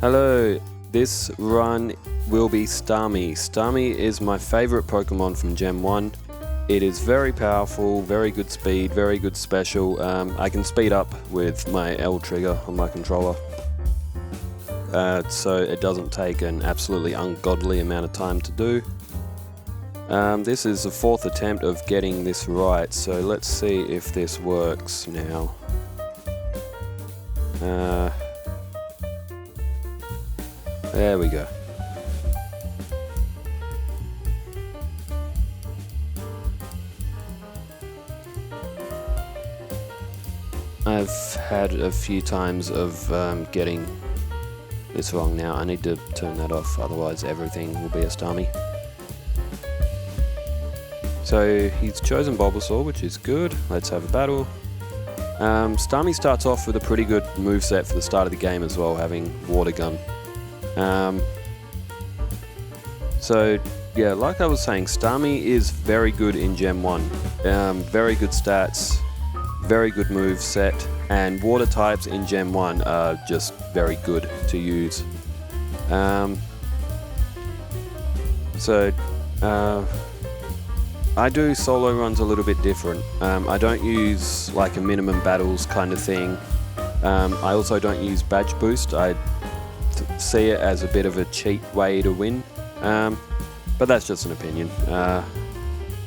Hello, this run will be Starmie. Starmie is my favourite Pokemon from Gen 1. It is very powerful, very good speed, very good special. I can speed up with my L trigger on my controller. So it doesn't take an absolutely ungodly amount of time to do. This is the fourth attempt of getting this right, so let's see if this works now. There we go. I've had a few times of getting this wrong now. I need to turn that off, otherwise everything will be a Starmie. So he's chosen Bulbasaur, which is good. Let's have a battle. Starmie starts off with a pretty good moveset for the start of the game as well, having Water Gun. So yeah, like I was saying, Starmie is very good in Gen 1. Very good stats, very good move set, and water types in Gen 1 are just very good to use. I do solo runs a little bit different. I don't use like a minimum battles kind of thing. I also don't use badge boost. I see it as a bit of a cheat way to win, but that's just an opinion.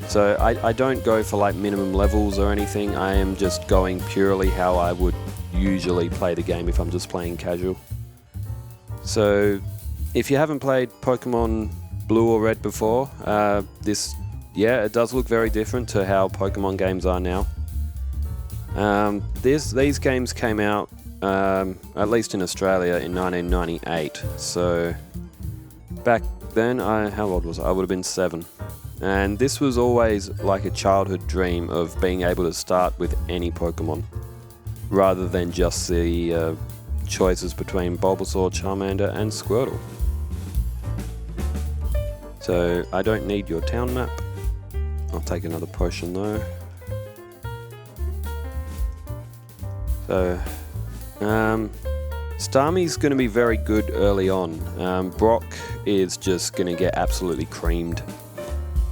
So I don't go for like minimum levels or anything. I am just going purely how I would usually play the game if I'm just playing casual. So if you haven't played Pokemon Blue or Red before, it does look very different to how Pokemon games are now. These games came out, at least in Australia, in 1998. So back then, how old was I? I would have been 7. And this was always like a childhood dream of being able to start with any Pokemon, rather than just the choices between Bulbasaur, Charmander, and Squirtle. So I don't need your town map. I'll take another potion though. So, Starmie's going to be very good early on. Brock is just going to get absolutely creamed.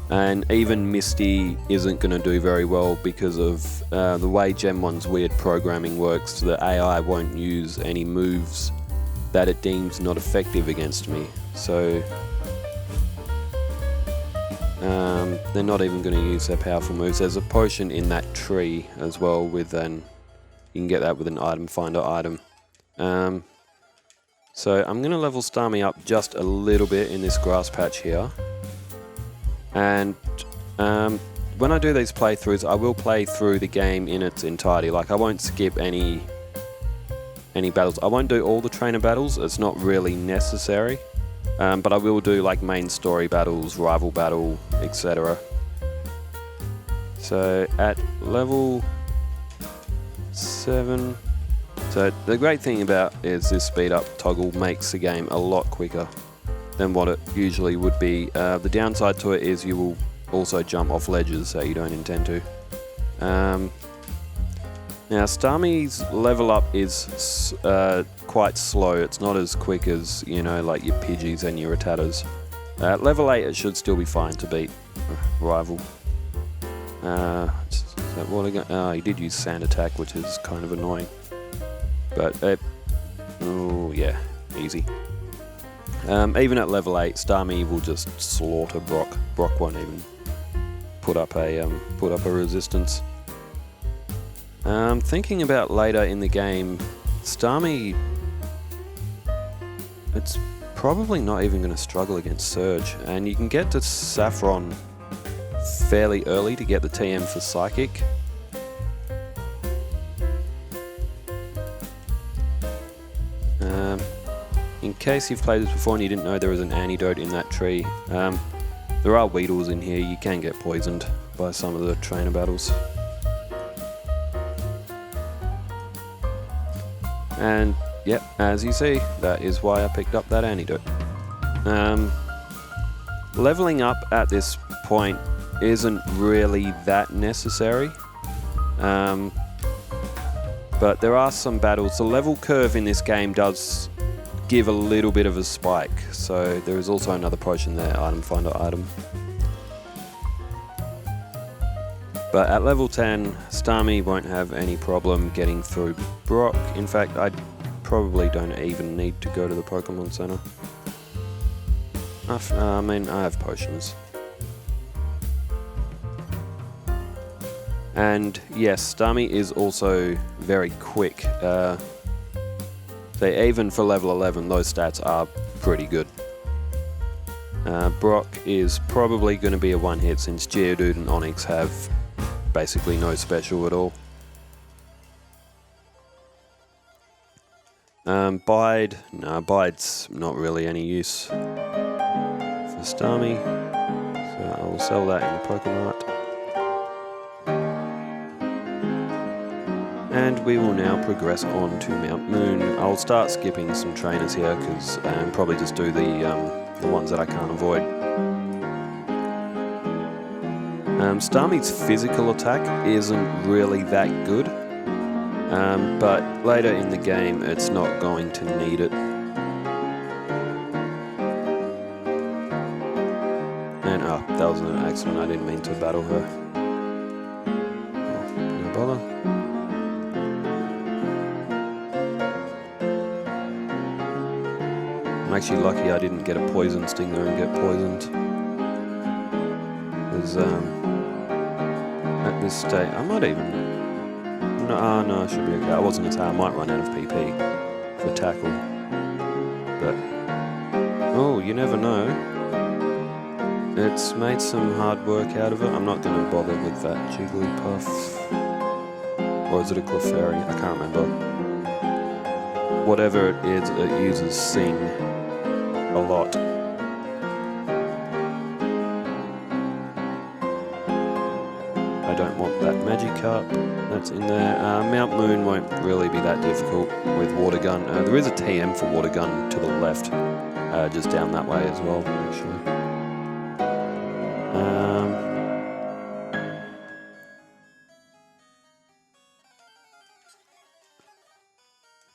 And even Misty isn't going to do very well because of the way Gen 1's weird programming works. The AI won't use any moves that it deems not effective against me. So they're not even going to use their powerful moves. There's a potion in that tree as well with you can get that with an item finder item. So I'm going to level Starmie up just a little bit in this grass patch here. And when I do these playthroughs, I will play through the game in its entirety. Like, I won't skip any battles. I won't do all the trainer battles. It's not really necessary. But I will do like main story battles, rival battle, etc. So at level 7, so the great thing about is this speed up toggle makes the game a lot quicker than what it usually would be. The downside to it is you will also jump off ledges that you don't intend to. Now Starmie's level up is quite slow. It's not as quick as, you know, like your Pidgeys and your Rattatas. At level 8 it should still be fine to beat rival. He did use Sand Attack, which is kind of annoying. But, oh yeah, easy. Even at level 8, Starmie will just slaughter Brock. Brock won't even put up a resistance. Thinking about later in the game, Starmie, it's probably not even going to struggle against Surge, and you can get to Saffron fairly early to get the TM for Psychic. In case you've played this before and you didn't know there was an antidote in that tree, there are Weedles in here. You can get poisoned by some of the trainer battles. And yep, as you see, that is why I picked up that antidote. Leveling up at this point isn't really that necessary. But there are some battles. The level curve in this game does give a little bit of a spike. So there is also another potion there, item finder item. But at level 10, Starmie won't have any problem getting through Brock. In fact, I probably don't even need to go to the Pokemon Center. I mean, I have potions. And yes, Starmie is also very quick. So even for level 11, those stats are pretty good. Brock is probably going to be a one-hit since Geodude and Onix have basically no special at all. Bide, no, Bide's not really any use for Starmie, so I will sell that in the Pokemart. And we will now progress on to Mount Moon. I'll start skipping some trainers here because probably just do the ones that I can't avoid. Starmie's physical attack isn't really that good, but later in the game it's not going to need it. And that was an accident, I didn't mean to battle her. No bother. I'm actually lucky I didn't get a poison stinger and get poisoned. Because at this stage, I might even... No, I should be okay. I wasn't going to say I might run out of PP for tackle. But, oh, you never know. It's made some hard work out of it. I'm not going to bother with that Jigglypuff. Or is it a Clefairy? I can't remember. Whatever it is, it uses Sing a lot. I don't want that Magikarp that's in there. Mount Moon won't really be that difficult with Water Gun. There is a TM for Water Gun to the left, just down that way as well, actually.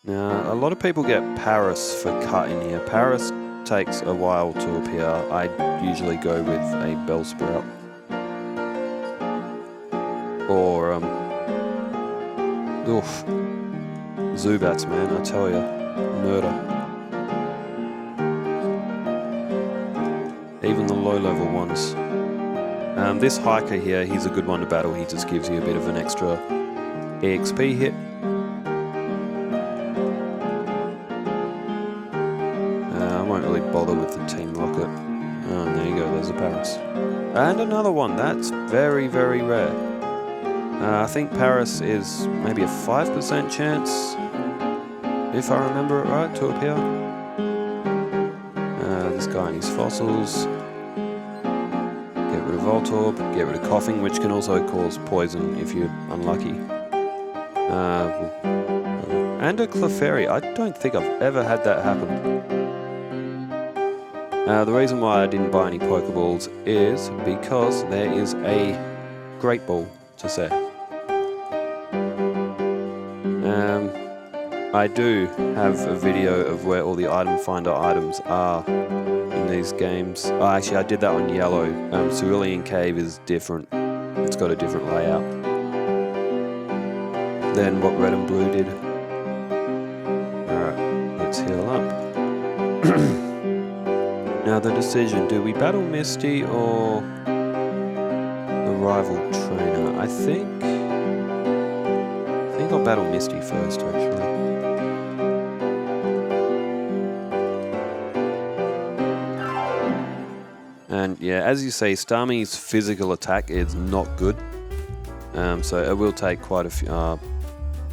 Now, a lot of people get Paris for cut in here. Paris takes a while to appear. I usually go with a Bellsprout. Or, Zubats, man, I tell ya, murder. Even the low-level ones. This Hiker here, he's a good one to battle. He just gives you a bit of an extra EXP hit. I won't really bother with the Team Rocket. Oh, and there you go, there's a Paris. And another one, that's very, very rare. I think Paris is maybe a 5% chance, if I remember it right, to appear. This guy and his fossils. Get rid of Voltorb, get rid of Coughing, which can also cause poison if you're unlucky. And a Clefairy. I don't think I've ever had that happen. The reason why I didn't buy any Pokeballs is because there is a Great Ball to set. I do have a video of where all the item finder items are in these games. Oh, actually, I did that on yellow. Cerulean Cave is different. It's got a different layout than what red and blue did. Alright, let's heal up. Now the decision, do we battle Misty or the rival trainer? I think I'll battle Misty first, actually. And yeah, as you say, Starmie's physical attack is not good. So it will take quite a few... I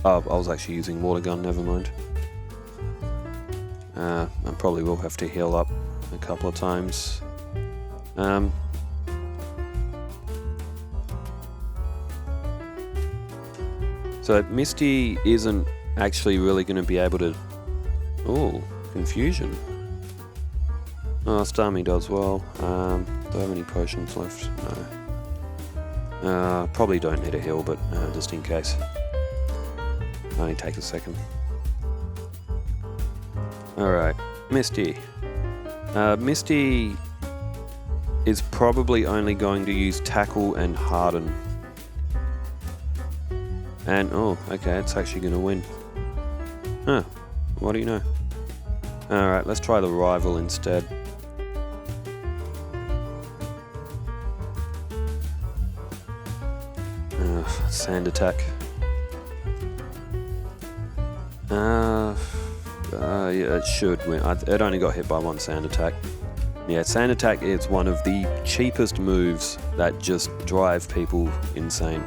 was actually using Water Gun, never mind. I probably will have to heal up a couple of times. So Misty isn't actually really going to be able to... Oh, Confusion. Oh, Starmie does well. Do I have any potions left? No. Probably don't need a heal, but just in case. Only take a second. Alright. Misty. Misty is probably only going to use Tackle and Harden. And, oh, okay, it's actually going to win. Huh, what do you know? Alright, let's try the Rival instead. Sand Attack. Yeah, it should win. It only got hit by one Sand Attack. Yeah, Sand Attack is one of the cheapest moves that just drive people insane.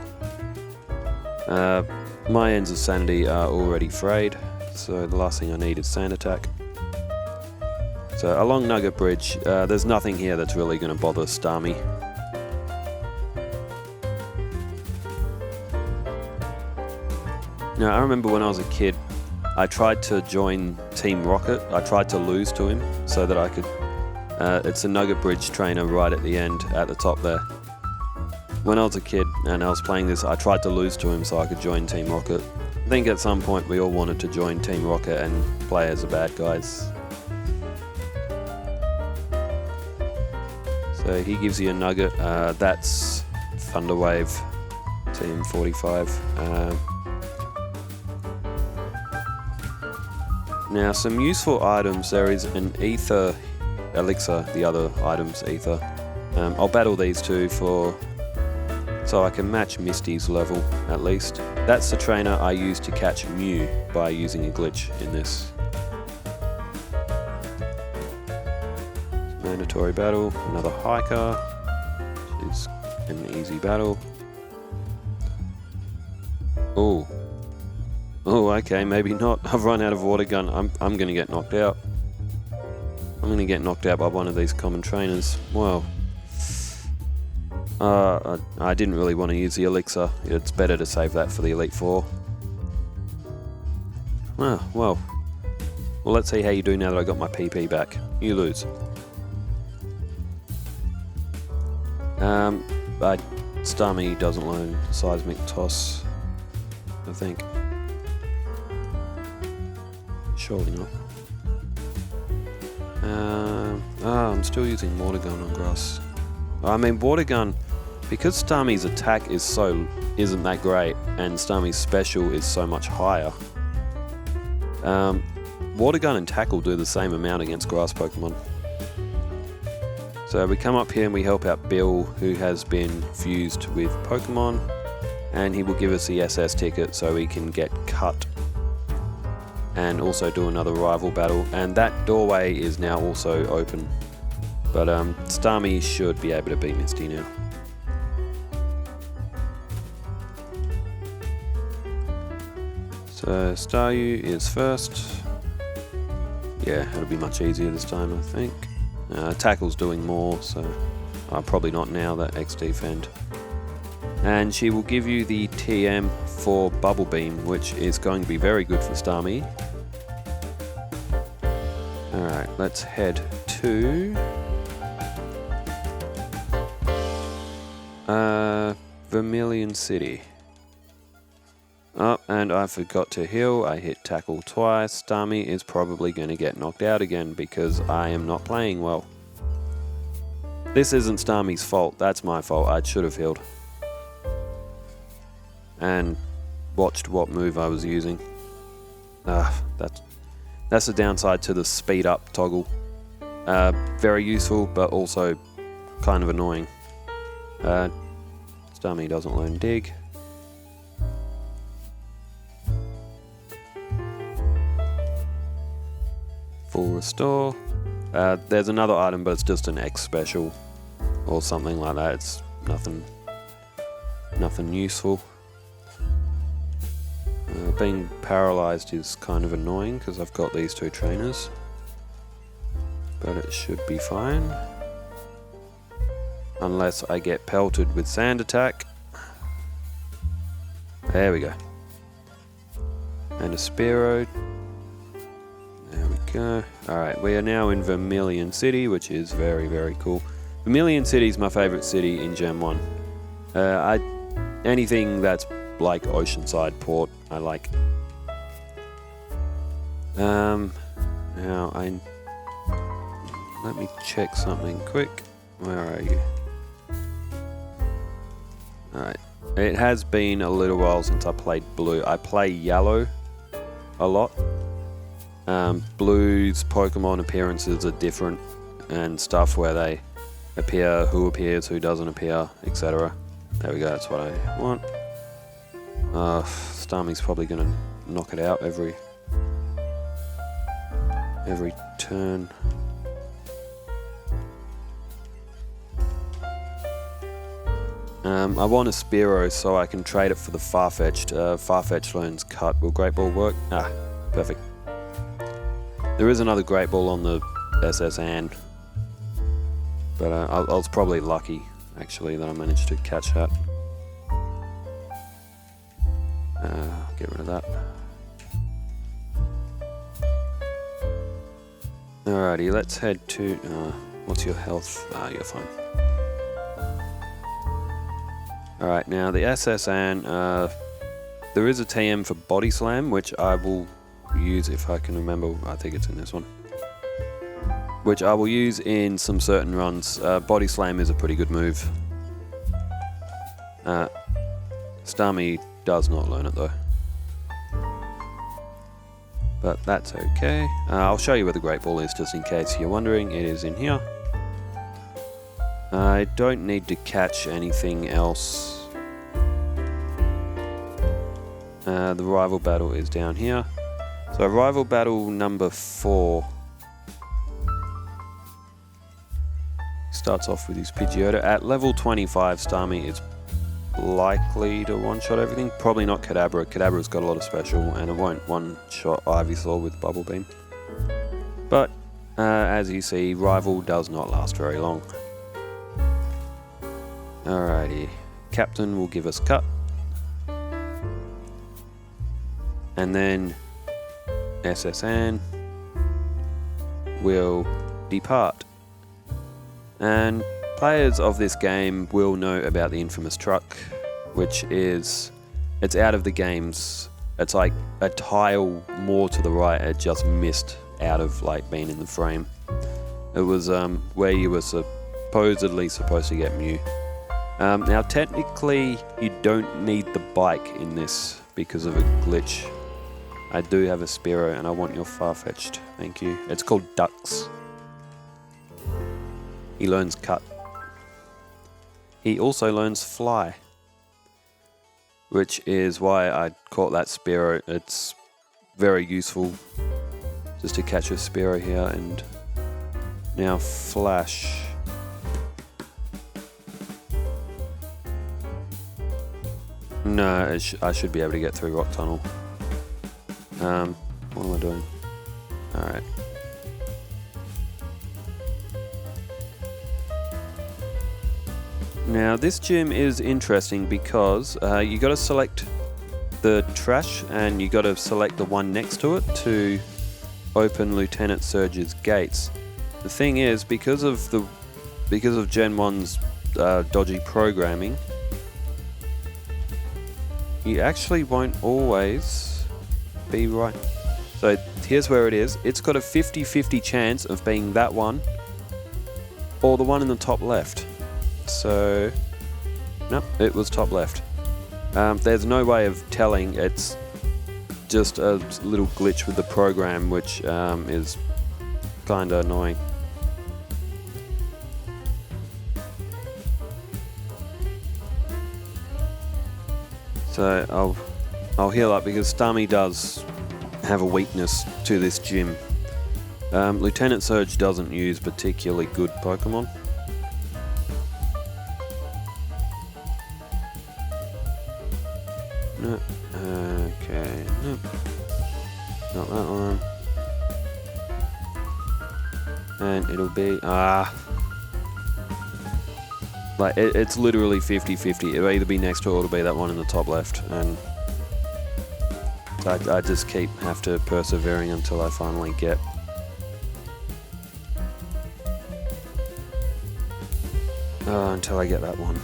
My ends of sanity are already frayed, so the last thing I need is Sand Attack. So along Nugget Bridge, there's nothing here that's really going to bother Starmie. Now, I remember when I was a kid, I tried to join Team Rocket. I tried to lose to him so that I could... it's a Nugget Bridge trainer right at the end, at the top there. When I was a kid and I was playing this, I tried to lose to him so I could join Team Rocket. I think at some point we all wanted to join Team Rocket and play as the bad guys. So he gives you a nugget. That's Thunderwave, Team 45. Now, some useful items. There is an Ether Elixir, the other item's Ether. I'll battle these two so I can match Misty's level, at least. That's the trainer I use to catch Mew by using a glitch in this. Mandatory battle, another Hiker, which is an easy battle. Oh. Oh, okay, maybe not. I've run out of water gun. I'm gonna get knocked out. I'm gonna get knocked out by one of these common trainers. Well, I didn't really want to use the elixir. It's better to save that for the Elite Four. Well, let's see how you do now that I got my PP back. You lose. Starmie doesn't learn Seismic Toss, I think. Surely not. I'm still using Water Gun on grass. I mean, Water Gun, because Starmie's attack isn't that great, and Starmie's special is so much higher. Water Gun and Tackle do the same amount against grass Pokemon. So we come up here and we help out Bill, who has been fused with Pokemon, and he will give us the SS ticket so we can get cut and also do another rival battle, and that doorway is now also open. But Starmie should be able to beat Misty now. So Staryu is first. Yeah, it'll be much easier this time, I think. Tackle's doing more, so probably not now, that X defend. And she will give you the TM for Bubble Beam, which is going to be very good for Starmie. Alright, let's head to Vermilion City. Oh, and I forgot to heal. I hit Tackle twice. Starmie is probably going to get knocked out again because I am not playing well. This isn't Starmie's fault. That's my fault. I should have healed. And watched what move I was using. That's the downside to the speed up toggle. Very useful, but also kind of annoying. Starmie doesn't learn Dig. Full Restore. There's another item, but it's just an X special or something like that. It's nothing useful. Being paralyzed is kind of annoying because I've got these two trainers, but it should be fine. Unless I get pelted with Sand Attack. There we go. And a Spearow. There we go. Alright, we are now in Vermilion City, which is very, very cool. Vermilion City is my favourite city in Gen 1. Anything that's like Oceanside Port, I like. Now, let me check something quick. Where are you? Alright. It has been a little while since I played blue. I play yellow a lot. Blue's Pokemon appearances are different and stuff where they appear, who appears, who doesn't appear, etc. There we go, that's what I want. Starmie's probably going to knock it out every turn. I want a Spearow so I can trade it for the Farfetch'd. Farfetch'd learns Cut. Will Great Ball work? Ah, perfect. There is another Great Ball on the SS Anne, but I was probably lucky, actually, that I managed to catch that. Get rid of that. Alrighty, let's head to... what's your health? You're fine. Alright, now the SS Anne, there is a TM for Body Slam, which I will use if I can remember. I think it's in this one. Which I will use in some certain runs. Body Slam is a pretty good move. Starmie does not learn it though. But that's okay. I'll show you where the Great Ball is just in case you're wondering. It is in here. I don't need to catch anything else. The rival battle is down here. So rival battle number 4 starts off with his Pidgeotto. At level 25, Starmie is likely to one-shot everything. Probably not Kadabra. Kadabra's got a lot of special and it won't one-shot Ivysaur with Bubble Beam. But as you see, rival does not last very long. Alrighty, Captain will give us Cut. And then SS Anne will depart. And players of this game will know about the infamous truck, which is, it's out of the games. It's like a tile more to the right, it just missed out of like being in the frame. It was where you were supposedly supposed to get Mew. Now technically you don't need the bike in this because of a glitch. I do have a Spearow and I want your Farfetch'd, thank you. It's called Ducks. He learns Cut. He also learns Fly, which is why I caught that Spearow. It's very useful just to catch a Spearow here. And now Flash. No, I should be able to get through Rock Tunnel. What am I doing? Alright. Now this gym is interesting because you got to select the trash and you got to select the one next to it to open Lieutenant Surge's gates. The thing is, because of Gen 1's dodgy programming, you actually won't always be right. So here's where it is. It's got a 50-50 chance of being that one or the one in the top left. So, no, it was top left. There's no way of telling. It's just a little glitch with the program, which is kinda annoying. So I'll heal up because Starmie does have a weakness to this gym. Lieutenant Surge doesn't use particularly good Pokemon. No. Okay. Nope. Not that one. And it'll be... Like, it's literally 50-50. It'll either be next to it or it'll be that one in the top left. And I just have to persevering until I finally get... until I get that one.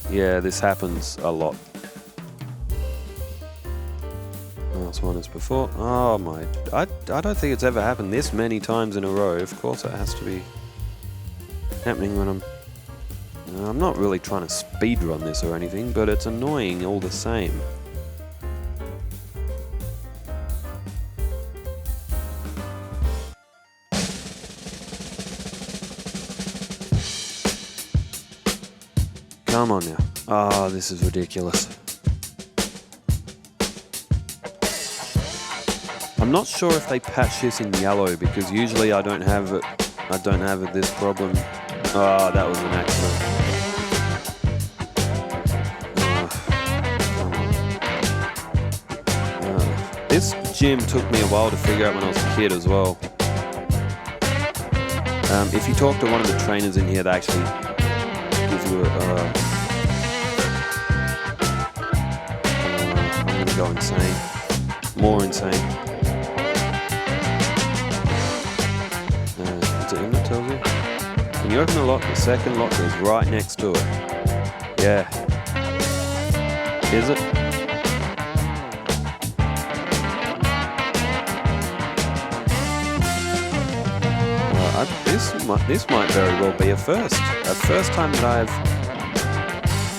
Yeah, this happens a lot. Last one as before. Oh my... I don't think it's ever happened this many times in a row. Of course it has to be happening when I'm not really trying to speedrun this or anything, but it's annoying all the same. Come on now. Oh, this is ridiculous. I'm not sure if they patch this in yellow because usually I don't have it. I don't have this problem. Oh, that was an accident. This gym took me a while to figure out when I was a kid as well. If you talk to one of the trainers in here, they actually give you I'm gonna go insane. More insane. Is it him that tells you? When you open the lock, the second lock is right next to it. Yeah. Is it? This might very well be a first time that I've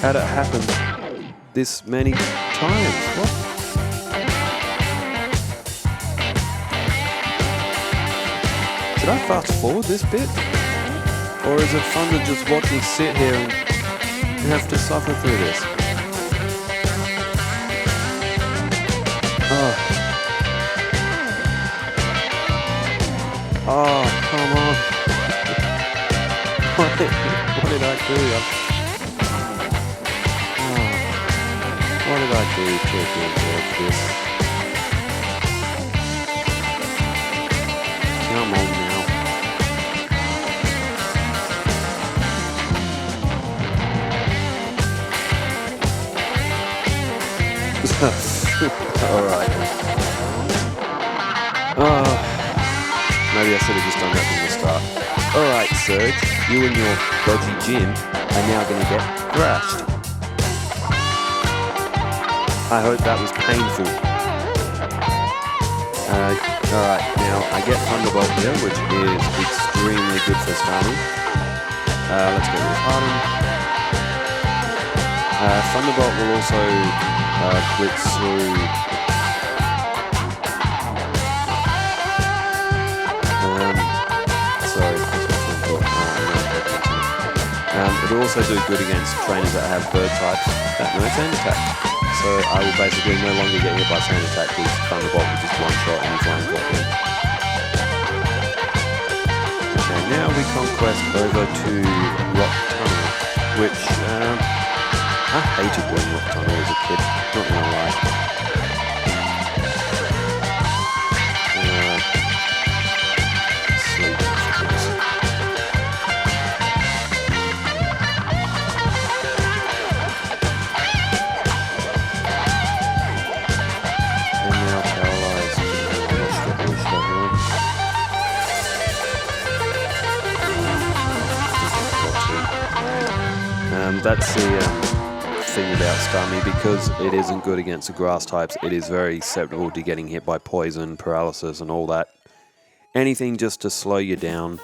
had it happen this many times. What? Should I fast forward this bit? Or is it fun to just watch me sit here and have to suffer through this? Oh, come on. What did I do? What did I do to deserve this? Come on now. Alright. Maybe I should have just done that from the start. Alright, Serge, you and your dodgy gym are now going to get thrashed. I hope that was painful. Alright, now I get Thunderbolt here, which is extremely good for Starmie. Let's go with Harden. Thunderbolt will also blitz through... It'll also do good against trainers that have bird types that know sand attack. So I will basically no longer get hit by sand attack because Thunderbolt will just one-shot any flying Pokemon. Okay, now we conquest over to Rock Tunnel, which I hated doing Rock Tunnel as a kid, not gonna lie. Sleep, of course. That's the thing about Starmie, because it isn't good against the grass types, it is very susceptible to getting hit by poison, paralysis and all that. Anything just to slow you down,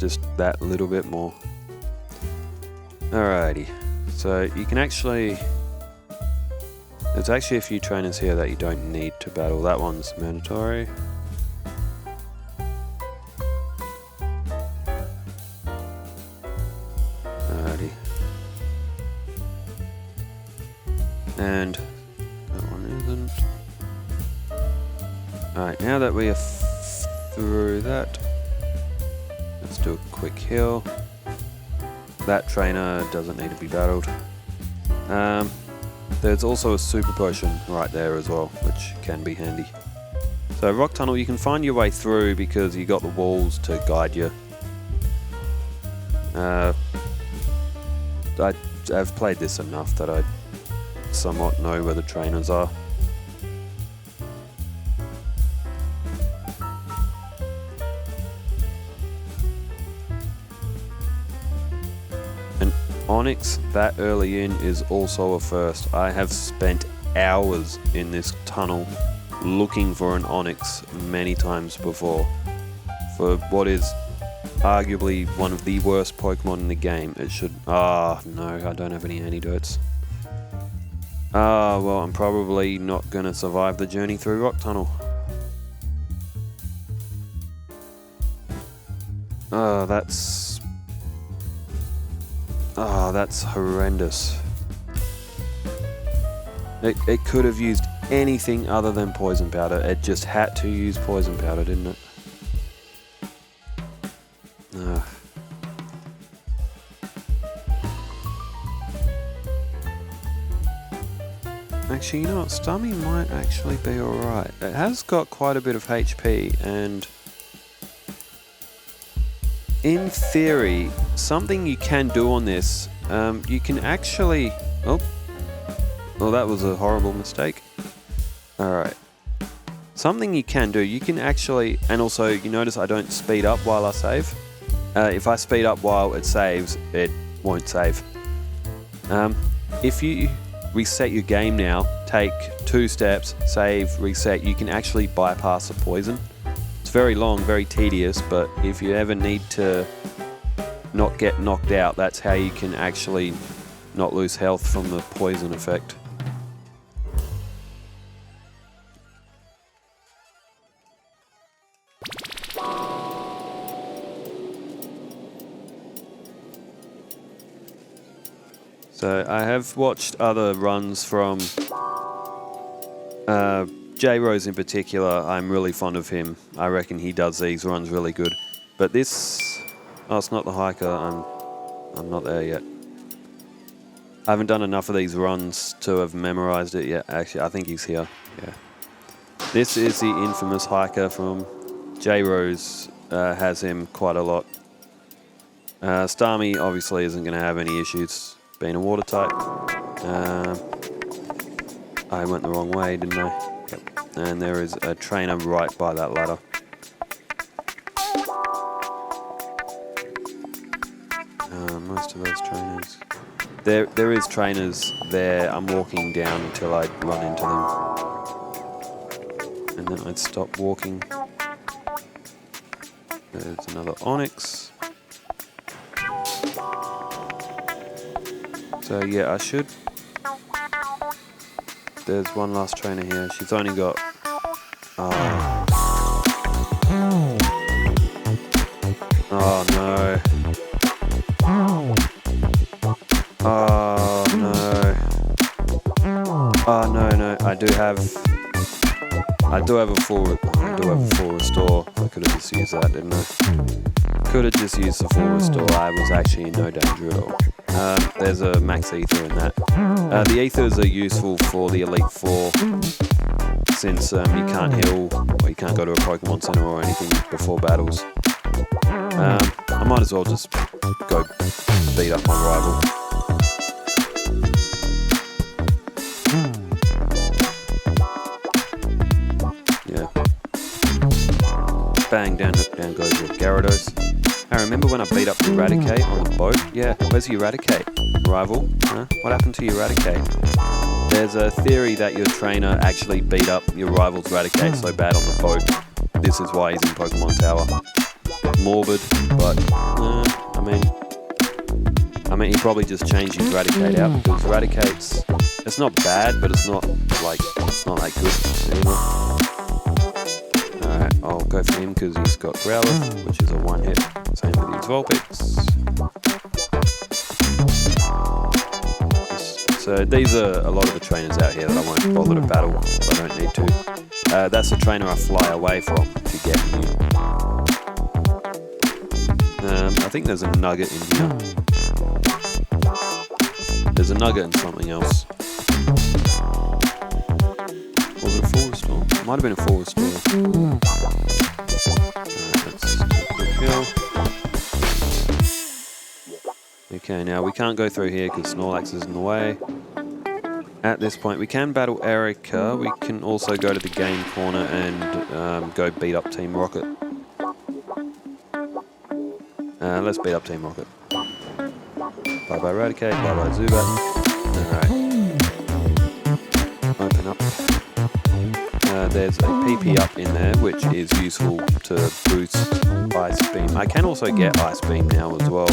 just that little bit more. Alrighty, so you can actually... There's actually a few trainers here that you don't need to battle. That one's mandatory. Alrighty. And that one isn't. Alright, now that we are through that, let's do a quick heal. That trainer doesn't need to be battled. There's also a super potion right there as well, which can be handy. So Rock Tunnel, you can find your way through because you got the walls to guide you. I've played this enough that I somewhat know where the trainers are. And Onyx that early in is also a first. I have spent hours in this tunnel looking for an Onyx many times before. For what is arguably one of the worst Pokemon in the game. It should... no, I don't have any antidotes. Well, I'm probably not going to survive the journey through Rock Tunnel. That's horrendous. It could have used anything other than poison powder. It just had to use poison powder, didn't it? Actually, you know what? Starmie might actually be alright. It has got quite a bit of HP, and in theory, something you can do on this, you can actually... Oh, that was a horrible mistake. Alright. Something you can do, you can actually... And also, you notice I don't speed up while I save. If I speed up while it saves, it won't save. If you reset your game now, take 2 steps, save, reset, you can actually bypass the poison. It's very long, very tedious, but if you ever need to not get knocked out, that's how you can actually not lose health from the poison effect. So I have watched other runs from J-Rose in particular. I'm really fond of him. I reckon he does these runs really good. But this... Oh, it's not the hiker. I'm not there yet. I haven't done enough of these runs to have memorized it yet. Actually, I think he's here. Yeah. This is the infamous hiker from J-Rose. Has him quite a lot. Starmie obviously isn't going to have any issues being a water type. I went the wrong way, didn't I? Yep. And there is a trainer right by that ladder. Most of those trainers. There is trainers there. I'm walking down until I run into them. And then I'd stop walking. There's another Onyx. So yeah, I should... There's one last trainer here. She's only got... Oh no. Oh no. Oh no. I do have a full restore. I could have just used that, didn't I? Could have just used the full restore. I was actually in no danger at all. There's a max ether in that. The ethers are useful for the Elite Four, since you can't heal or you can't go to a Pokemon Center or anything before battles. I might as well just go beat up my rival. Yeah. Bang, down goes your Gyarados. I remember when I beat up Eradicate on the boat. Yeah, where's Eradicate? Rival? Huh? What happened to Eradicate? There's a theory that your trainer actually beat up your rival's Eradicate so bad on the boat. This is why he's in Pokemon Tower. Morbid, but I mean, he probably just changed his Eradicate out because Eradicate's... It's not bad, but it's not that good anymore. Alright, I'll go for him because he's got Growlithe, which is a one hit. Same with his Vulpix. So these are a lot of the trainers out here that I won't bother to battle if I don't need to. That's the trainer I fly away from to get you. I think there's a nugget in here. There's a nugget and something else. Was it a full restore? It might have been a full restore. Alright, let's take a quick heal. Okay, now we can't go through here because Snorlax is in the way. At this point, we can battle Erica. We can also go to the game corner and go beat up Team Rocket. Let's beat up Team Rocket. Bye bye Raticate, bye bye Zubat. Alright. Open up. There's a PP up in there, which is useful to boost Ice Beam. I can also get Ice Beam now as well.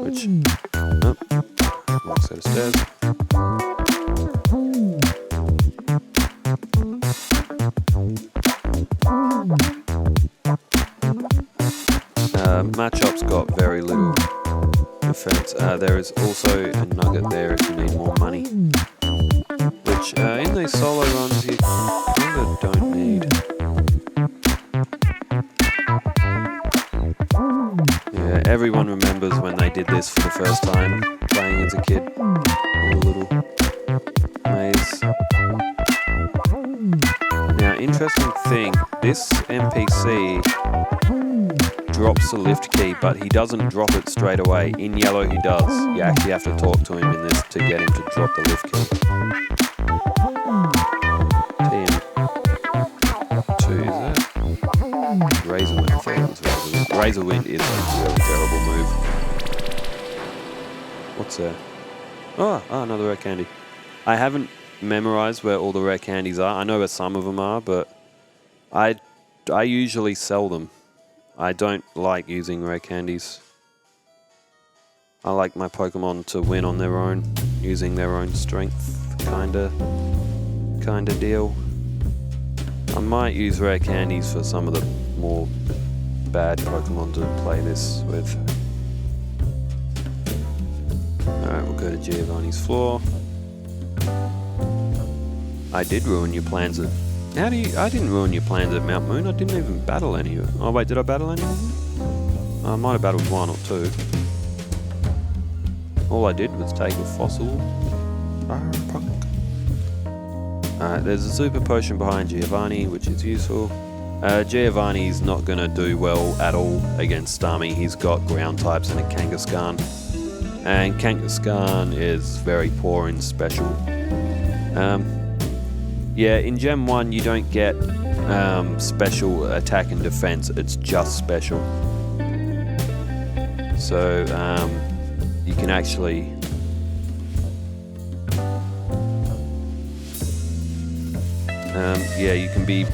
Which, oh, wrong set of stairs. Machop's got very little defense. There is also a nugget there if you need more money. Which, in these solo runs, you kind of don't need. Yeah, everyone remembers when they did this for the first time, playing as a kid. All the little maze. Now, interesting thing, this NPC drops the lift key, but he doesn't drop it straight away. In yellow he does. You actually have to talk to him in this to get him to drop the lift key. TM2, is that? Razor Wind. I thought it was Razor Wind. Razor Wind is a really terrible move. What's there? Oh, another rare candy. I haven't memorized where all the rare candies are. I know where some of them are, but I usually sell them. I don't like using rare candies. I like my Pokemon to win on their own, using their own strength, kinda deal. I might use rare candies for some of the more bad Pokemon to play this with. Alright, we'll go to Giovanni's floor. I did ruin your plans at... I didn't ruin your plans at Mount Moon. I didn't even battle any of them. Oh wait, did I battle any of them? I might have battled one or two. All I did was take a fossil. Alright, there's a super potion behind Giovanni, which is useful. Giovanni's not going to do well at all against Starmie. He's got ground types and a Kangaskhan. And Kangaskhan is very poor in special. Yeah, in Gen 1 you don't get special attack and defense, it's just special. So you can actually yeah, you can be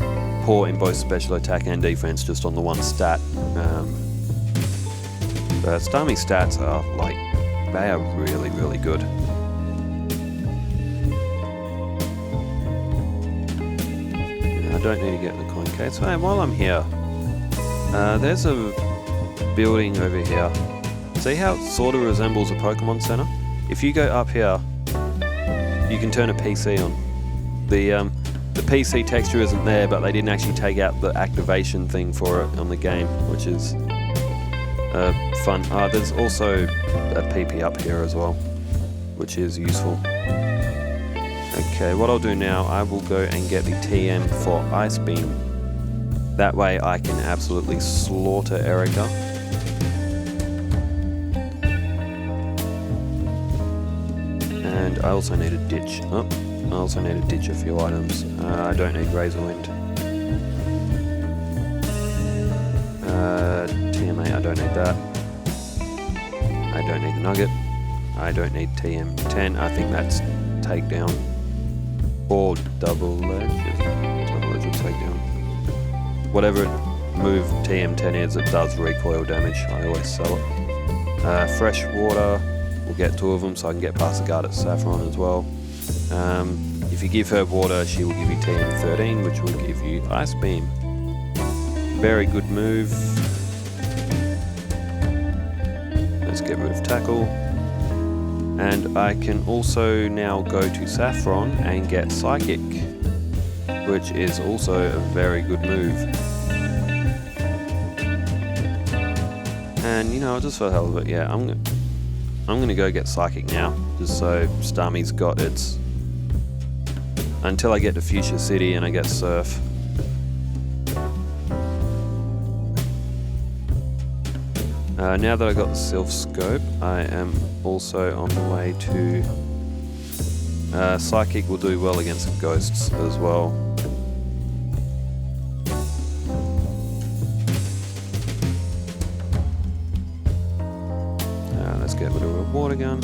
poor in both special attack and defense just on the one stat. Starmie's stats are like, they are really, really good. I don't need to get the coin case. Hey, while I'm here, there's a building over here. See how it sort of resembles a Pokemon Center? If you go up here, you can turn a PC on. The PC texture isn't there, but they didn't actually take out the activation thing for it on the game, which is fun. There's also a PP up here as well, which is useful. Okay, what I'll do now, I will go and get the TM for Ice Beam. That way I can absolutely slaughter Erica. And I also need a ditch. Oh, I also need to ditch a few items. I don't need Razor Wind. TMA, I don't need that. I don't need the Nugget. I don't need TM10. I think that's takedown. Or double edge. Double edge or takedown. Whatever move TM10 is, it does recoil damage. I always sell it. Fresh water. We'll get two of them so I can get past the guard at Saffron as well. If you give her water, she will give you TM13, which will give you Ice Beam. Very good move. Let's get rid of Tackle. And I can also now go to Saffron and get Psychic, which is also a very good move. And you know, just for the hell of it, yeah, I'm gonna go get Psychic now, just so Starmie's got its... until I get to Fuchsia City and I get Surf. Now that I got the Sylph Scope, I am also on the way to... Psychic will do well against Ghosts as well. get rid of a water gun.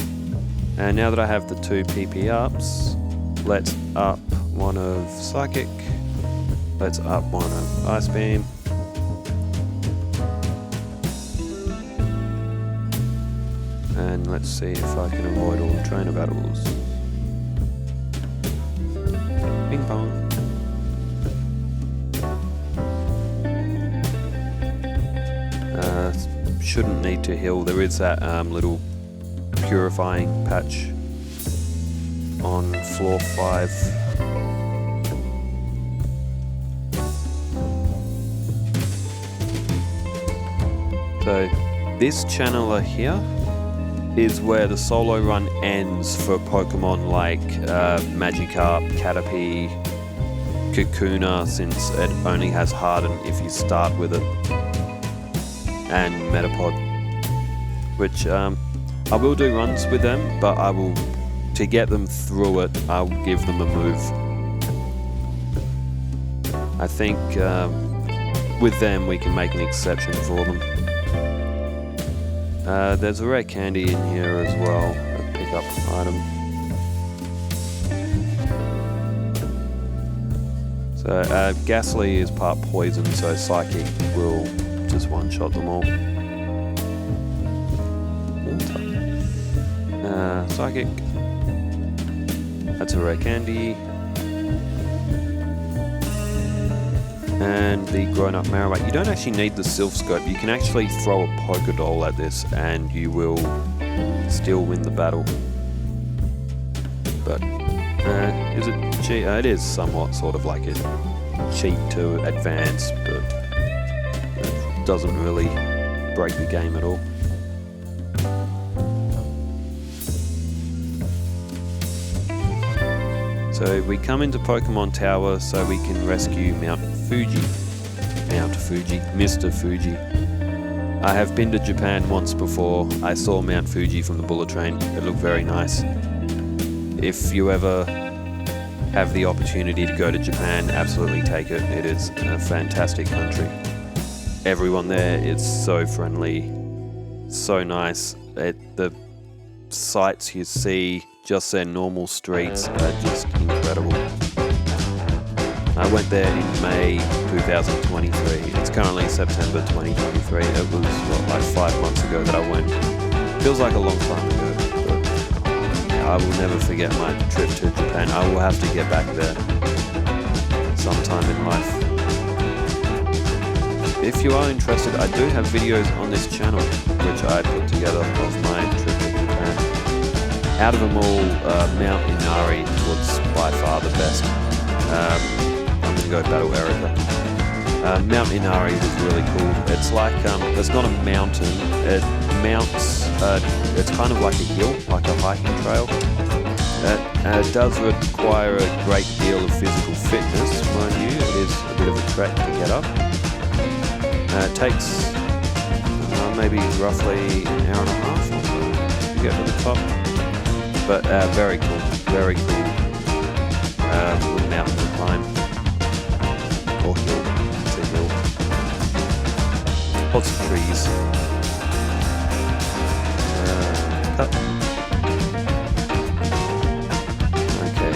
And now that I have the 2 PP ups, let's up one of Psychic. Let's up one of Ice Beam. And let's see if I can avoid all trainer battles. Ping pong. Shouldn't need to heal. There is that little purifying patch on floor 5. So this channeler here is where the solo run ends for Pokemon like Magikarp, Caterpie, Kakuna, since it only has Harden if you start with it, and Metapod, which I will do runs with them, but to get them through it, I'll give them a move. I think with them we can make an exception for them. There's a rare candy in here as well, a pickup item. So Ghastly is part poison, so Psychic will just one-shot them all. Psychic. That's a rare candy. And the grown-up Marowak. You don't actually need the Sylph Scope. You can actually throw a Pokédoll at this and you will still win the battle. But is it cheat? It is somewhat sort of like a cheat to advance, but it doesn't really break the game at all. So we come into Pokemon Tower so we can rescue Mr. Fuji. I have been to Japan once before. I saw Mount Fuji from the bullet train. It looked very nice. If you ever have the opportunity to go to Japan, absolutely take it. It is a fantastic country. Everyone there is so friendly, so nice. The sights you see, just their normal streets, are just incredible. I went there in May 2023. It's currently September 2023. It was like 5 months ago that I went. Feels like a long time ago, but yeah, I will never forget my trip to Japan. I will have to get back there sometime in life. If you are interested, I do have videos on this channel which I put together of my trip to Japan. Out of them all, Mount Inari was by far the best. I'm going to go battle Erica. Mount Inari was really cool. It's like, it's not a mountain. It mounts, it's kind of like a hill, like a hiking trail. It does require a great deal of physical fitness, mind you. It is a bit of a trek to get up. It takes maybe roughly an hour and a half or so to get to the top. But very cool, very cool mountain to climb. Or hill, it's a hill. Lots of trees. Cut. Okay,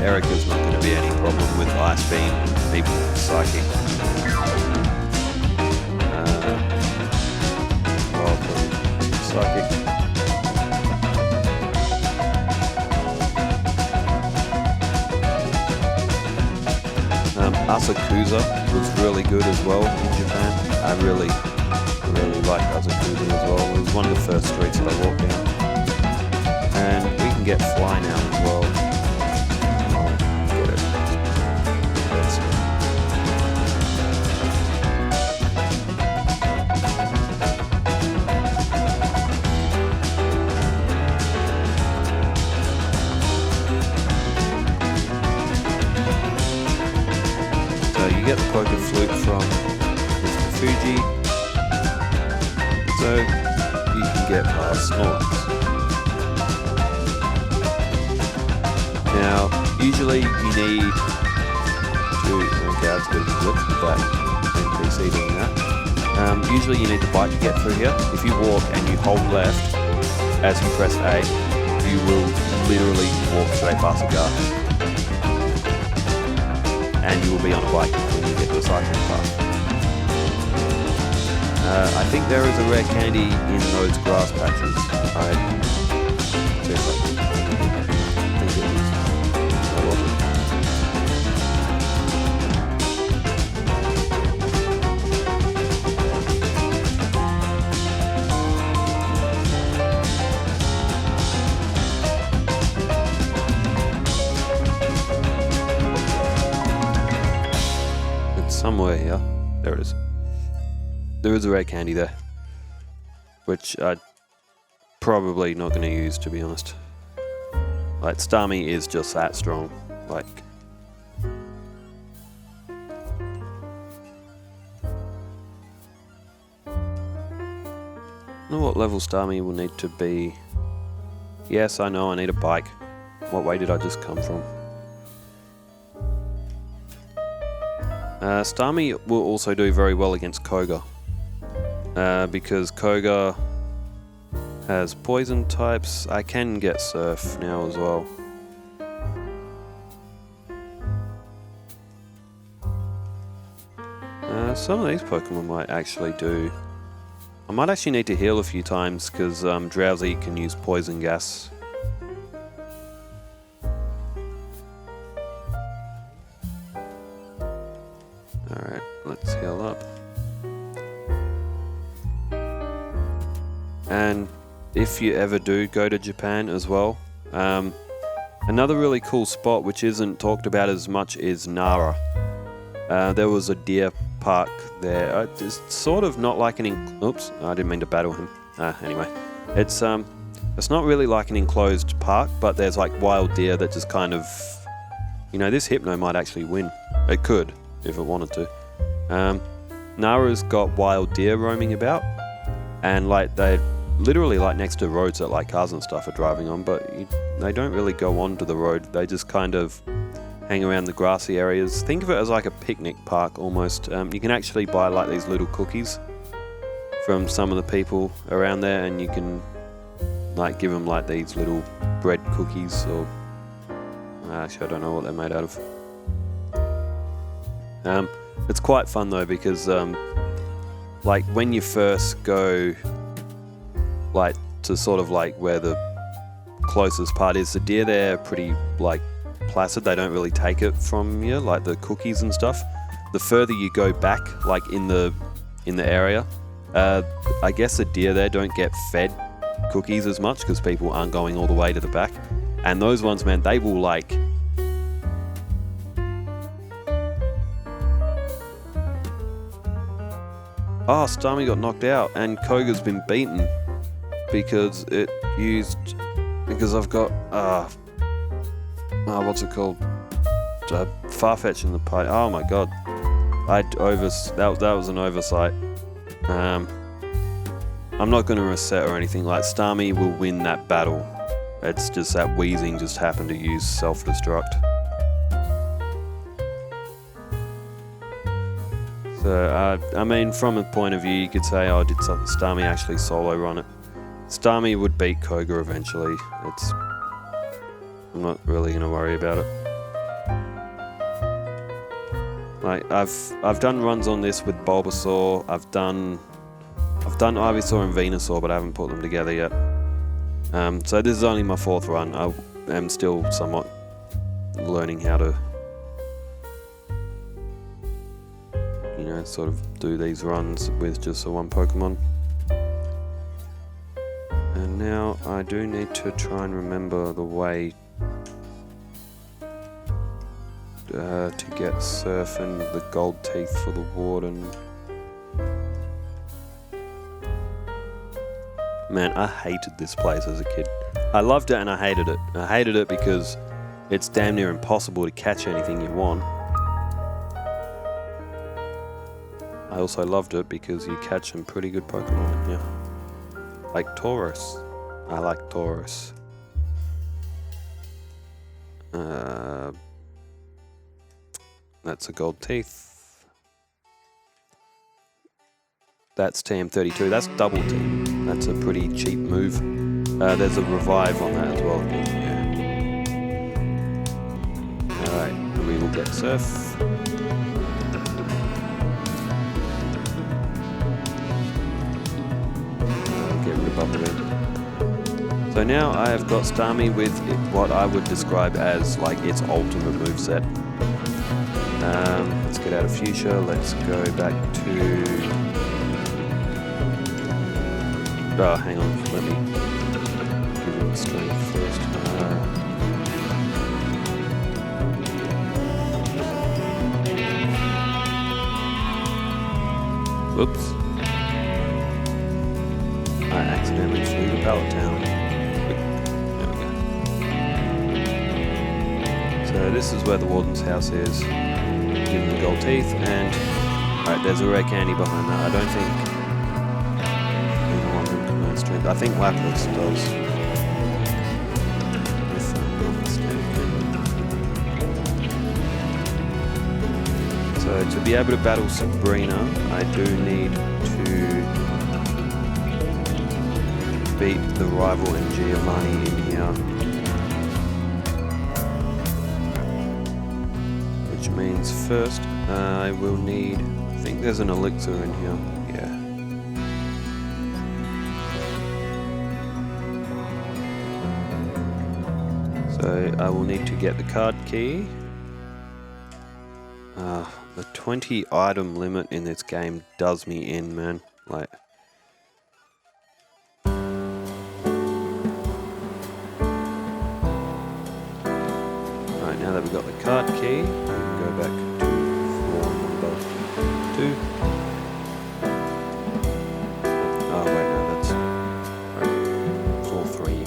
Erica's not going to be any problem with Ice Beam, even Psychic. Psychic. Asakusa was really good as well in Japan. I really liked Asakusa as well. It was one of the first streets that I walked down. And we can get Fly now as well. I'll get it. You get the Poke Flute from Mr. Fuji, so you can get past Snorlax. Now, usually you need to, okay, that's a bit of a glitch with that NPC doing that. Usually you need the bike to get through here. If you walk and you hold left, as you press A, you will literally walk straight past a guard. And you will be on a bike when you get to the cycling path. I think there is a rare candy in those grass patches. I think it is. I love it. It's somewhere here. There it is. There is a rare candy there, which I'm probably not going to use, to be honest. Like, Starmie is just that strong. Like, I don't know what level Starmie will need to be. Yes, I know I need a bike. What way did I just come from? Starmie will also do very well against Koga. Because Koga has poison types. I can get Surf now as well. Some of these Pokemon might actually do. I might actually need to heal a few times because Drowsy can use poison gas. Alright, let's heal up. And if you ever do go to Japan as well, another really cool spot which isn't talked about as much is Nara. There was a deer park there. It's sort of not like an oops, I didn't mean to battle him. Anyway, it's not really like an enclosed park, but there's like wild deer that just kind of, you know, this Hypno might actually win. It could if it wanted to. Nara's got wild deer roaming about, and like they're literally like next to roads that like cars and stuff are driving on, but they don't really go onto the road. They just kind of hang around the grassy areas. Think of it as like a picnic park almost. You can actually buy like these little cookies from some of the people around there, and you can like give them like these little bread cookies, or actually I don't know what they're made out of. It's quite fun though, because like when you first go like to sort of like where the closest part is, the deer there are pretty like placid. They don't really take it from you, like the cookies and stuff. The further you go back, like in the area, I guess the deer there don't get fed cookies as much because people aren't going all the way to the back. And those ones, man, they will like Starmie got knocked out and Koga's been beaten because I've got what's it called? Farfetch in the party. Oh my god. That was an oversight. I'm not going to reset or anything. Like, Starmie will win that battle. It's just that Weezing just happened to use self-destruct. So, I mean, from a point of view, you could say, oh, did Starmie actually solo run it? Starmie would beat Koga eventually. I'm not really going to worry about it. Like, I've done runs on this with Bulbasaur. I've done Ivysaur and Venusaur, but I haven't put them together yet. So this is only my 4th run. I am still somewhat learning how to, you know, sort of do these runs with just the one Pokemon. And now I do need to try and remember the way to get Surf and the gold teeth for the Warden. Man, I hated this place as a kid. I loved it and I hated it. I hated it because it's damn near impossible to catch anything you want. I also loved it because you catch some pretty good Pokemon in here. Like Tauros. I like Tauros. That's a gold teeth. That's TM32. That's double team. That's a pretty cheap move. There's a revive on that as well. Yeah. Alright, we will get Surf. Get rid of Bubblegum. So now I have got Starmie with what I would describe as like its ultimate moveset. Let's get out of Fuchsia, let's go back to... Oh, hang on, let me give him strength first. Whoops. I accidentally flew to Pallet Town. There we go. So this is where the Warden's house is. Give him the gold teeth, and... Alright, there's a rare candy behind that. I don't think... either one of them commands strength. I think Lapras does. If I'm not mistaken. So to be able to battle Sabrina, I do need to beat the rival in Giovanni in here. Which means first I will need, I think there's an elixir in here, yeah. So I will need to get the card key. The 20 item limit in this game does me in, man. Like, alright, now that we've got the card key, we can go back to floor number 2. Oh wait, no, that's right. Floor 3.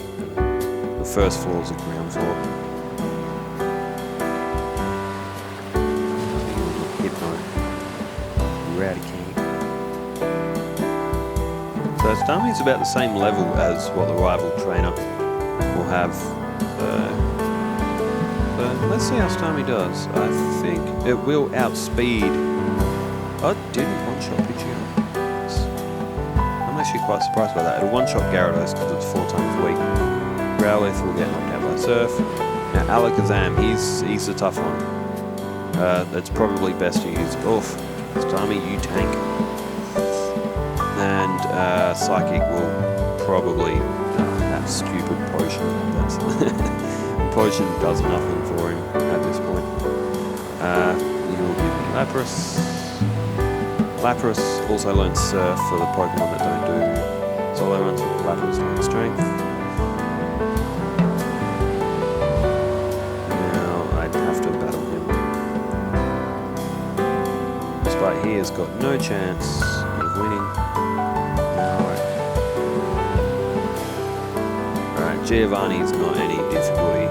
The first floor is the ground floor. So Starmie's about the same level as what the rival trainer will have. So let's see how Starmie does. I think it will outspeed. Oh, it didn't one-shot Pidgeot. I'm actually quite surprised by that. It'll one-shot Gyarados because it's 4 times weak. Growlithe will get knocked out by Surf. Now Alakazam, he's a tough one. It's probably best to use Oof. Starmie, you tank. And Psychic will probably... that stupid potion. Potion does nothing for him at this point. He will give me Lapras. Lapras also learns Surf for the Pokemon that don't do solo runs with Lapras and Strength. Now I'd have to battle him. Despite he has got no chance of winning. Alright, Giovanni's not any difficulty.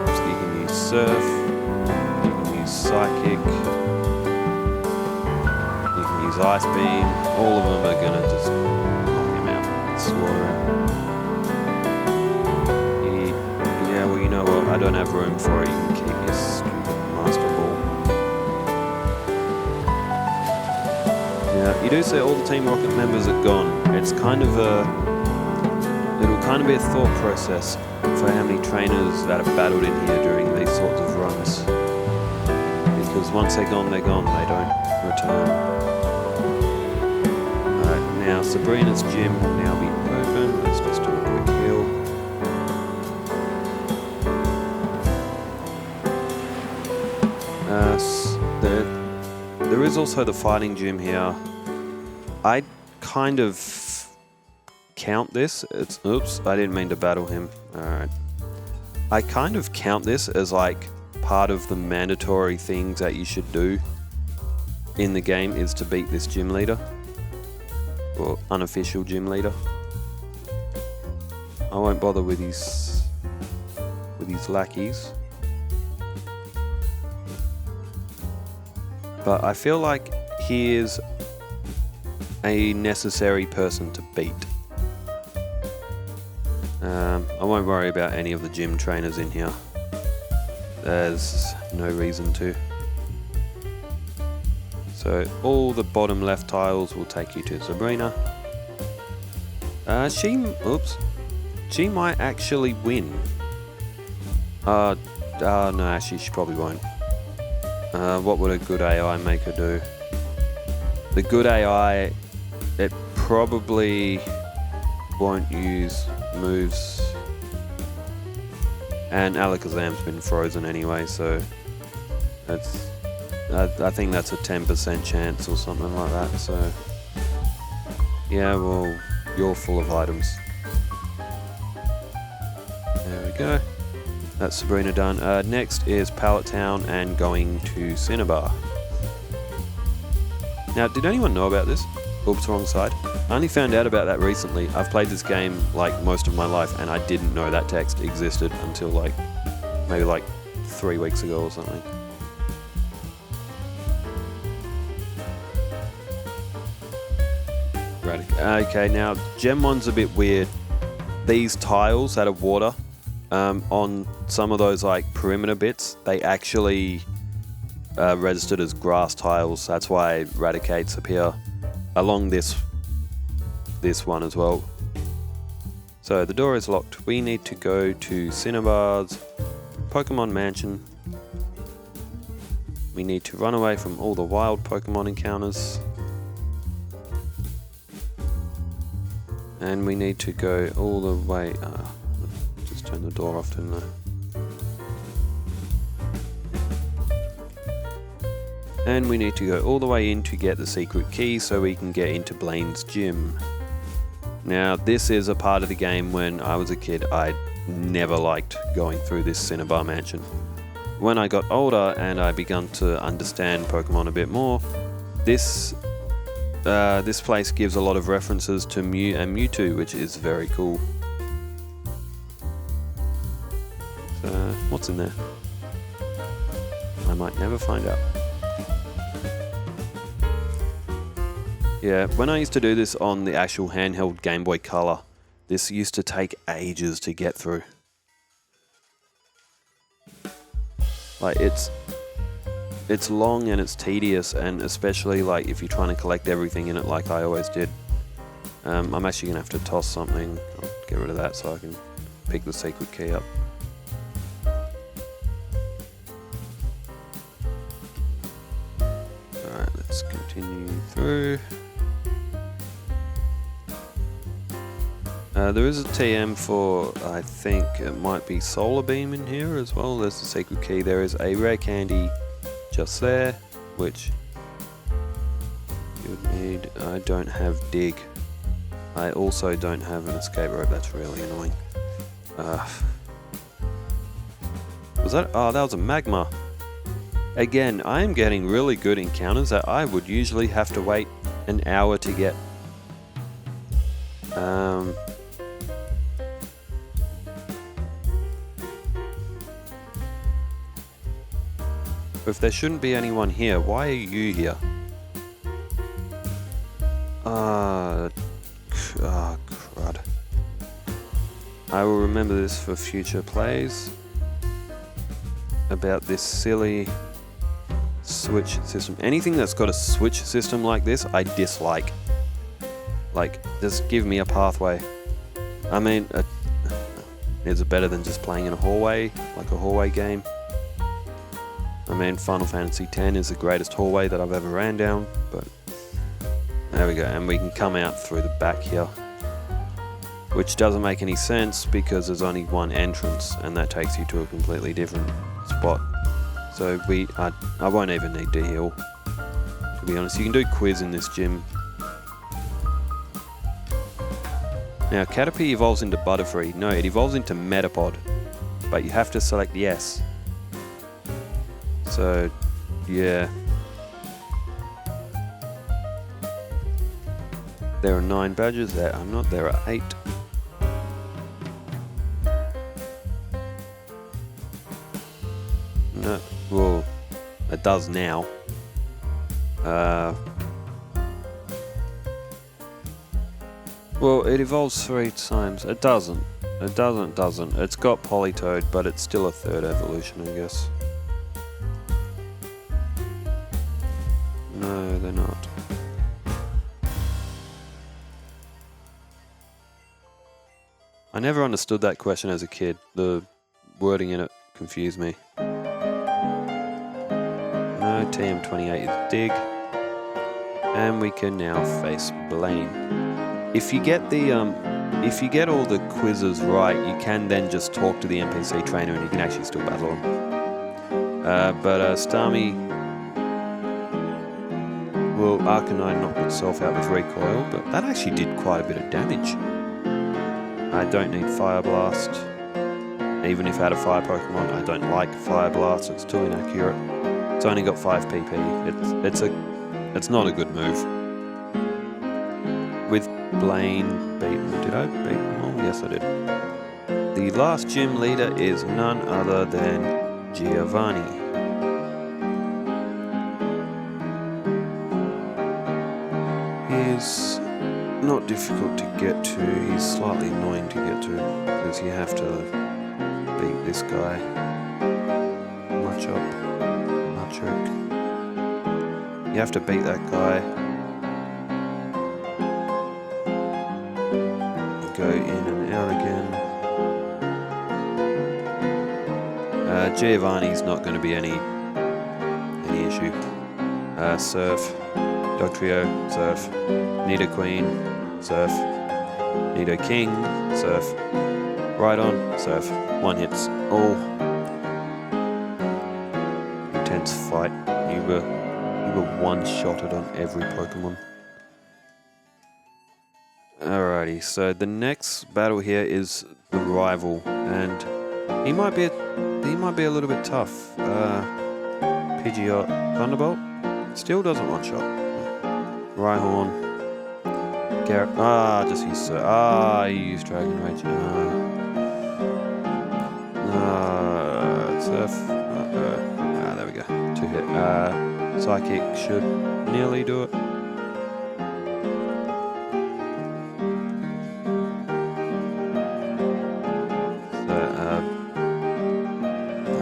So you can use Surf, you can use Psychic, you can use Ice Beam. All of them are gonna just knock him out, slaughter him. Yeah, well, you know what? I don't have room for it. You can keep your stupid Master Ball. Yeah, you do say all the Team Rocket members are gone. It's kind of it'll kind of be a thought process for how many trainers that have battled in here during these sorts of runs. Because once they're gone, they don't return. Alright, now Sabrina's gym will now be open. Let's just do a quick heal. There is also the fighting gym here. I kind of count this. Oops, I didn't mean to battle him. Alright. I kind of count this as like part of the mandatory things that you should do in the game is to beat this gym leader. Or unofficial gym leader. I won't bother with his lackeys. But I feel like he is a necessary person to beat. I won't worry about any of the gym trainers in here. There's no reason to. So all the bottom left tiles will take you to Sabrina. Oops, she might actually win. No, actually she probably won't. What would a good AI make her do? The good AI, it probably won't use moves. And Alakazam's been frozen anyway, so that's, I think that's a 10% chance or something like that, so yeah, well, you're full of items. There we go. That's Sabrina done. Next is Pallet Town and going to Cinnabar. Now, did anyone know about this? Oops, wrong side. I only found out about that recently. I've played this game like most of my life and I didn't know that text existed until like maybe like 3 weeks ago or something. Right. Okay, now Gen 1's a bit weird. These tiles that are water, on some of those like perimeter bits, they actually registered as grass tiles. That's why Raticates appear along this one as well. So the door is locked. We need to go to Cinnabar's Pokemon Mansion. We need to run away from all the wild Pokemon encounters. And we need to go all the way... just turn the door off, didn't I? And we need to go all the way in to get the secret key so we can get into Blaine's gym. Now, this is a part of the game when I was a kid I never liked going through this Cinnabar mansion. When I got older and I began to understand Pokemon a bit more, this place gives a lot of references to Mew and Mewtwo, which is very cool. So, what's in there? I might never find out. Yeah, when I used to do this on the actual handheld Game Boy Color, this used to take ages to get through. Like, it's long and it's tedious, and especially like if you're trying to collect everything in it like I always did. I'm actually gonna have to toss something. I'll get rid of that so I can pick the secret key up. Alright, let's continue through. There is a TM for, I think it might be Solar Beam in here as well. There's the secret key. There is a rare candy just there, which you would need. I don't have Dig. I also don't have an escape rope. That's really annoying. Was that? Oh, that was a Magma. Again, I am getting really good encounters that I would usually have to wait an hour to get. If there shouldn't be anyone here, why are you here? Oh, crud. I will remember this for future plays. About this silly switch system. Anything that's got a switch system like this, I dislike. Like, just give me a pathway. I mean, is it better than just playing in a hallway, like a hallway game? I mean, Final Fantasy X is the greatest hallway that I've ever ran down, but there we go, and we can come out through the back here, which doesn't make any sense because there's only one entrance, and that takes you to a completely different spot. So I won't even need to heal, to be honest. You can do quiz in this gym. Now, Caterpie evolves into Butterfree. No, it evolves into Metapod, but you have to select yes. So, yeah. There are 9 badges, there are not, there are 8. No, well, it does now. Well, it evolves 3 times. It doesn't. It doesn't. It's got Politoed, but it's still a 3rd evolution, I guess. No, they're not. I never understood that question as a kid. The wording in it confused me. No, TM28 is dig. And we can now face Blaine. If you get all the quizzes right, you can then just talk to the NPC trainer and you can actually still battle him. But Starmie will Arcanine knock itself out with recoil, but that actually did quite a bit of damage. I don't need Fire Blast. Even if I had a fire Pokemon, I don't like Fire Blast, it's too inaccurate. It's only got 5 PP. It's not a good move. With Blaine beaten, did I beat them all? Yes, I did. The last gym leader is none other than Giovanni. He's not difficult to get to, he's slightly annoying to get to, because you have to beat this guy. Machop. You have to beat that guy. Go in and out again. Giovanni's not going to be any issue. Surf. Dogtrio, Surf. Nidoqueen, Surf. Nidoking, Surf. Rhydon, Surf. 1 hits. Oh. Intense fight. You were one-shotted on every Pokemon. Alrighty, so the next battle here is the rival, and he might be a little bit tough. Pidgeot, Thunderbolt, still doesn't one-shot. Rhyhorn, Garrett, just use he used Dragon Rage. Surf, there we go, 2 hit. Psychic should nearly do it.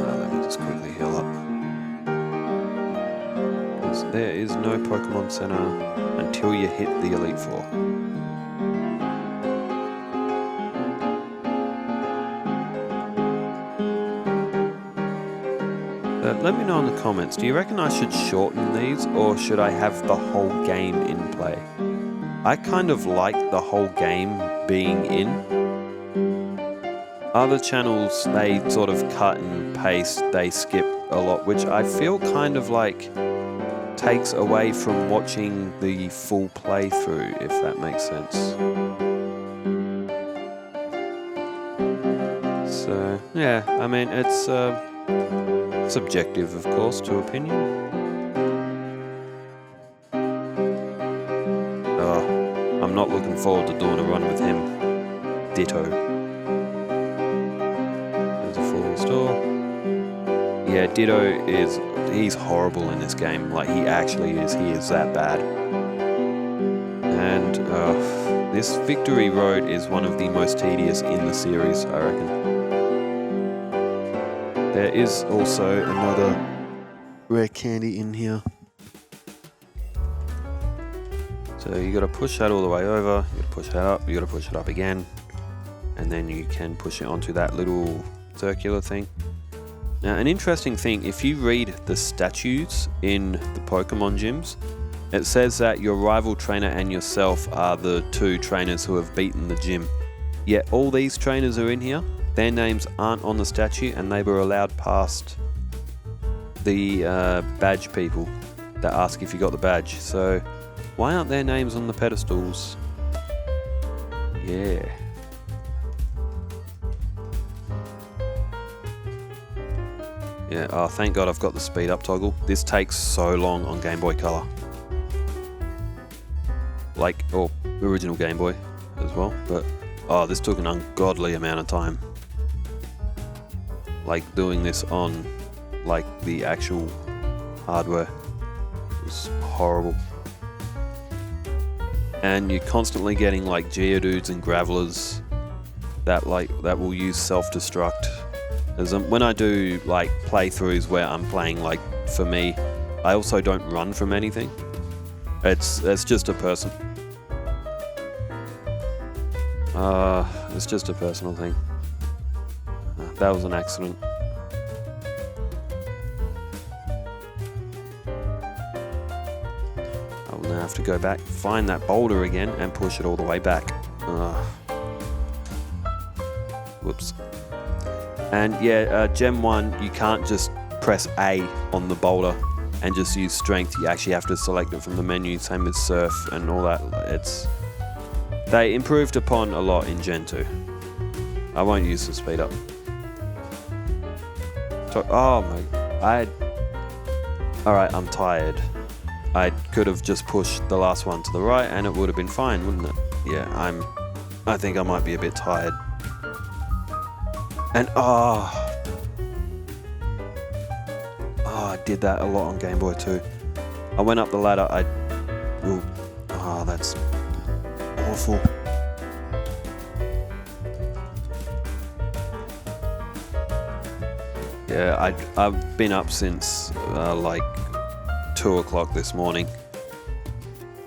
Let me just quickly heal up. Because there is no Pokemon Center until you hit the Elite Four. Let me know in the comments, do you reckon I should shorten these or should I have the whole game in play? I kind of like the whole game being in. Other channels, they sort of cut and paste, they skip a lot, which I feel kind of like takes away from watching the full playthrough, if that makes sense. So, yeah, I mean, it's subjective, of course, to opinion. I'm not looking forward to doing a run with him. Ditto. There's a full store. Yeah, Ditto he's horrible in this game. Like, he actually is. He is that bad. And this Victory Road is one of the most tedious in the series, I reckon. There is also another rare candy in here. So you gotta push that all the way over, you gotta push that up, you gotta push it up again, and then you can push it onto that little circular thing. Now, an interesting thing, if you read the statues in the Pokemon gyms, it says that your rival trainer and yourself are the 2 trainers who have beaten the gym. Yet all these trainers are in here. Their names aren't on the statue, and they were allowed past the badge people that ask if you got the badge. So why aren't their names on the pedestals? Yeah. Yeah, oh, thank God I've got the speed up toggle. This takes so long on Game Boy Color. Like, or original Game Boy as well, but this took an ungodly amount of time. Like, doing this on, like, the actual hardware was horrible. And you're constantly getting, like, Geodudes and Gravelers that will use self-destruct. As when I do, like, playthroughs where I'm playing, like, for me, I also don't run from anything. It's just a person. It's just a personal thing. That was an accident. I will now have to go back, find that boulder again, and push it all the way back. Whoops. And yeah, Gem 1, you can't just press A on the boulder and just use strength. You actually have to select it from the menu, same with surf and all that. They improved upon a lot in Gen 2. I won't use the speed up. Oh my, alright, I'm tired. I could have just pushed the last one to the right and it would have been fine, wouldn't it? Yeah, I think I might be a bit tired. And I did that a lot on Game Boy too. I went up the ladder, that's awful. Yeah, I've been up since like 2 o'clock this morning.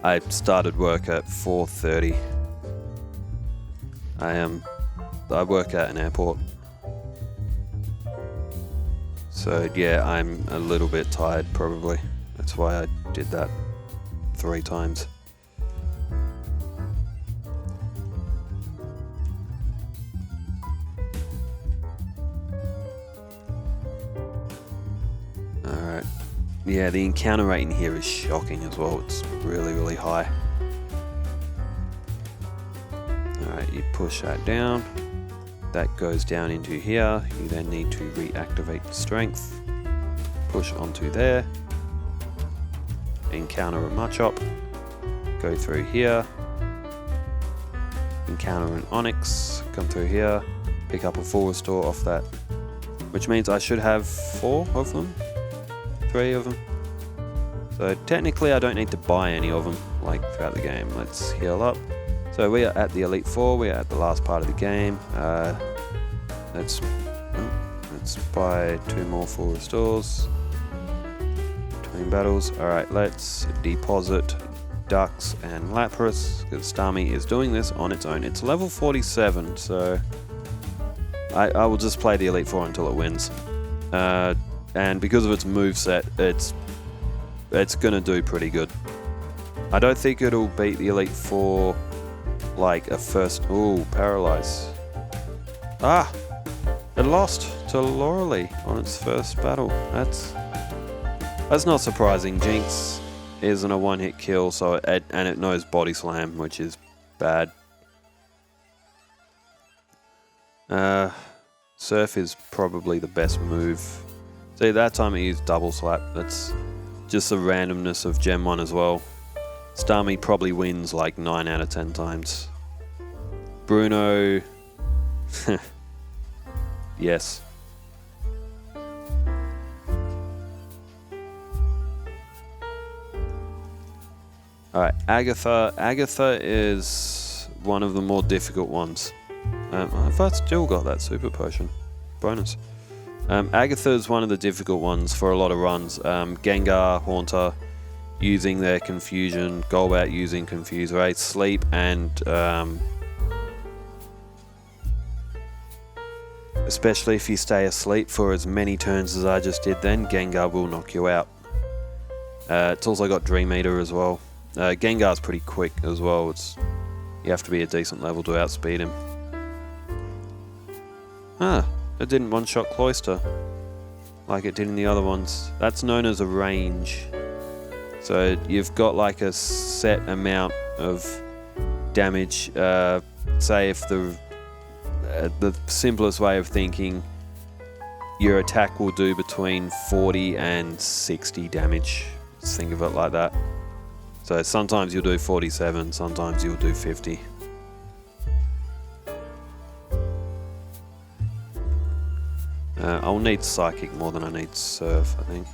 I started work at 4:30. I work at an airport. So yeah, I'm a little bit tired probably. That's why I did that 3 times. Alright. Yeah, the encounter rate in here is shocking as well. It's really, really high. Alright, you push that down. That goes down into here. You then need to reactivate strength. Push onto there. Encounter a Machop. Go through here. Encounter an Onyx. Come through here. Pick up a full restore off that. Which means I should have 4 of them. 3 of them. So technically I don't need to buy any of them like throughout the game. Let's heal up. So we are at the Elite Four, we are at the last part of the game. Let's buy 2 more full restores between battles. Alright, let's deposit Ducks and Lapras, because Starmie is doing this on its own. It's level 47, so I will just play the Elite Four until it wins. And because of its moveset, it's gonna do pretty good. I don't think it'll beat the Elite Four like a first... Ooh, Paralyze. It lost to Lorelei on its first battle. That's not surprising. Jinx isn't a one-hit kill, so and it knows Body Slam, which is bad. Surf is probably the best move. See, that time I used Double Slap. That's just the randomness of Gen 1 as well. Starmie probably wins like 9 out of 10 times. Bruno... yes. Alright, Agatha. Agatha is one of the more difficult ones. I've still got that super potion. Bonus. Agatha is one of the difficult ones for a lot of runs. Gengar, Haunter, using their confusion, Golbat using Confuse Ray, Sleep, and especially if you stay asleep for as many turns as I just did then, Gengar will knock you out. It's also got Dream Eater as well. Gengar's pretty quick as well. You have to be a decent level to outspeed him. It didn't one-shot Cloyster like it did in the other ones. That's known as a range. So you've got like a set amount of damage. Say if the simplest way of thinking, your attack will do between 40 and 60 damage. Just think of it like that. So sometimes you'll do 47, sometimes you'll do 50. I'll need Psychic more than I need Surf, I think.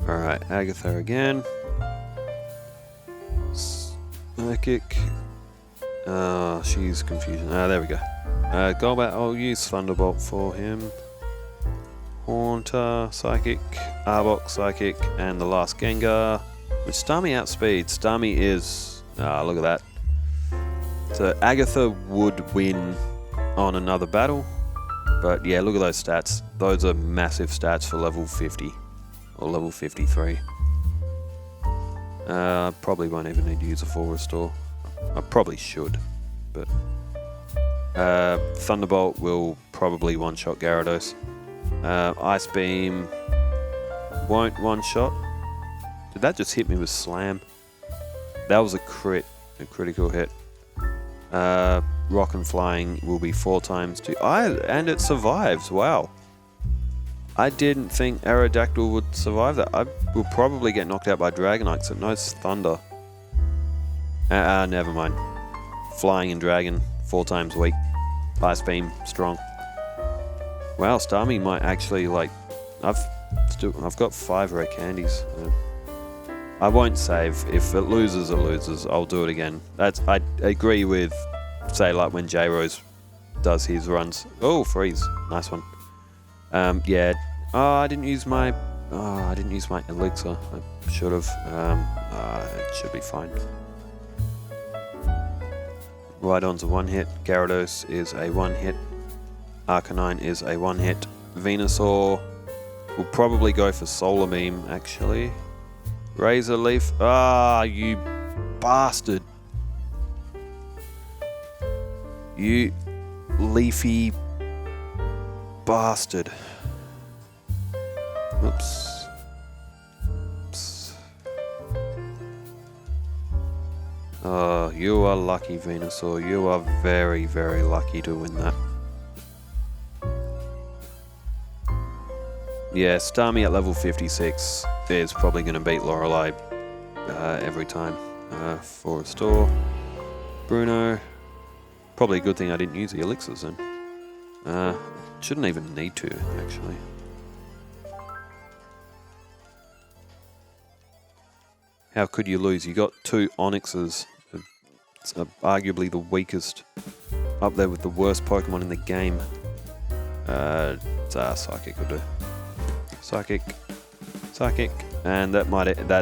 Alright, Agatha again. Psychic. She's Confusion. There we go. Golbat, I'll use Thunderbolt for him. Haunter, Psychic. Arbok, Psychic. And the last Gengar. Which Starmie outspeeds. Starmie is... look at that. So Agatha would win on another battle. But yeah, look at those stats. Those are massive stats for level 50 or level 53. Probably won't even need to use a full restore. I probably should, but Thunderbolt will probably one-shot Gyarados. Ice Beam won't one-shot. Did that just hit me with Slam? That was a critical hit. Rock and Flying will be 4 times 2. And it survives. Wow. I didn't think Aerodactyl would survive that. I will probably get knocked out by Dragonite because it knows Thunder. Never mind. Flying and Dragon, 4 times weak. Ice Beam, strong. Wow, Starmie might actually, like... I've got 5 rare candies. I won't save. If it loses, it loses. I'll do it again. I agree with, say, like when J-Rose does his runs. Oh, freeze. Nice one. Yeah. Oh, I didn't use my elixir. I should have. It should be fine. Rhydon's a 1-hit. Gyarados is a 1-hit. Arcanine is a 1-hit. Venusaur will probably go for Solar Beam, actually. Razor Leaf. Ah, you bastard. You leafy bastard. Oops. Oops. Oh, you are lucky, Venusaur. You are very, very lucky to win that. Yeah, Starmie at level 56 is probably going to beat Lorelei every time. For restore. Bruno. Probably a good thing I didn't use the elixirs then. Shouldn't even need to, actually. How could you lose? You got 2 Onyxes. It's arguably the weakest. Up there with the worst Pokemon in the game. Psychic will do. Psychic. And that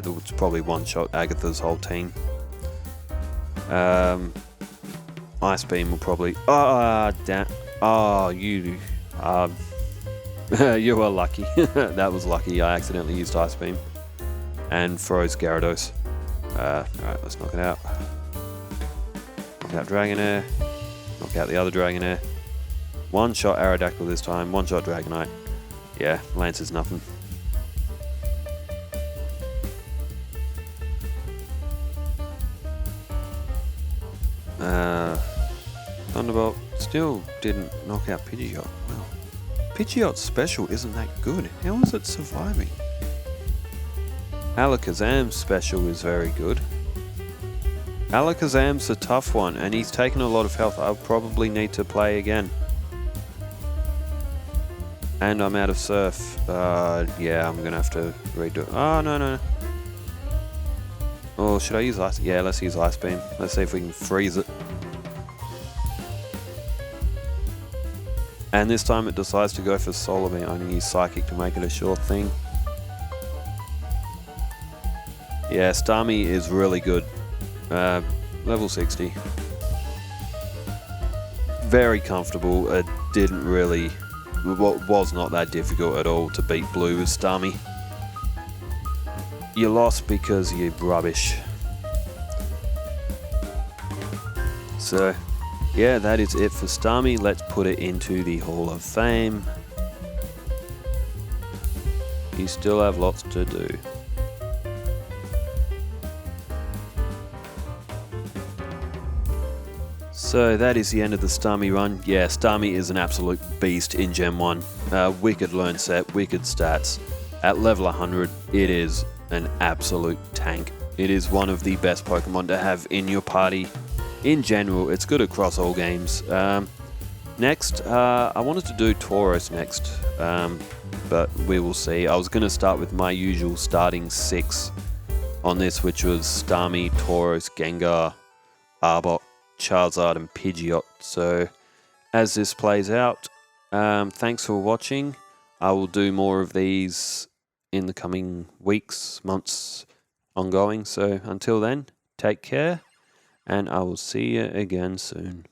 would probably one-shot Agatha's whole team. Ice Beam will probably... damn. Oh, you... you are lucky. That was lucky. I accidentally used Ice Beam. And froze Gyarados. Alright, let's knock it out. Knock out Dragonair. Knock out the other Dragonair. One-shot Aerodactyl this time. One-shot Dragonite. Yeah, Lance is nothing. Thunderbolt still didn't knock out Pidgeot. Wow. Pidgeot's special isn't that good. How is it surviving? Alakazam's special is very good. Alakazam's a tough one, and he's taken a lot of health. I'll probably need to play again. And I'm out of Surf. Yeah, I'm gonna have to redo it. Oh, no. Oh, should I use Ice? Yeah, let's use Ice Beam. Let's see if we can freeze it. And this time it decides to go for Solar Beam. I'm gonna use Psychic to make it a sure thing. Yeah, Starmie is really good. Level 60. Very comfortable. It didn't really... was not that difficult at all to beat Blue with Starmie. You lost because you're rubbish. So, yeah, that is it for Starmie. Let's put it into the Hall of Fame. You still have lots to do. So that is the end of the Starmie run. Yeah, Starmie is an absolute beast in Gen 1. Wicked learn set, wicked stats. At level 100, it is an absolute tank. It is one of the best Pokemon to have in your party. In general, it's good across all games. Next, I wanted to do Tauros next, but we will see. I was going to start with my usual starting 6 on this, which was Starmie, Tauros, Gengar, Arbok, Charizard and Pidgeot. So as this plays out, thanks for watching. I will do more of these in the coming weeks, months, ongoing. So until then, take care and I will see you again soon.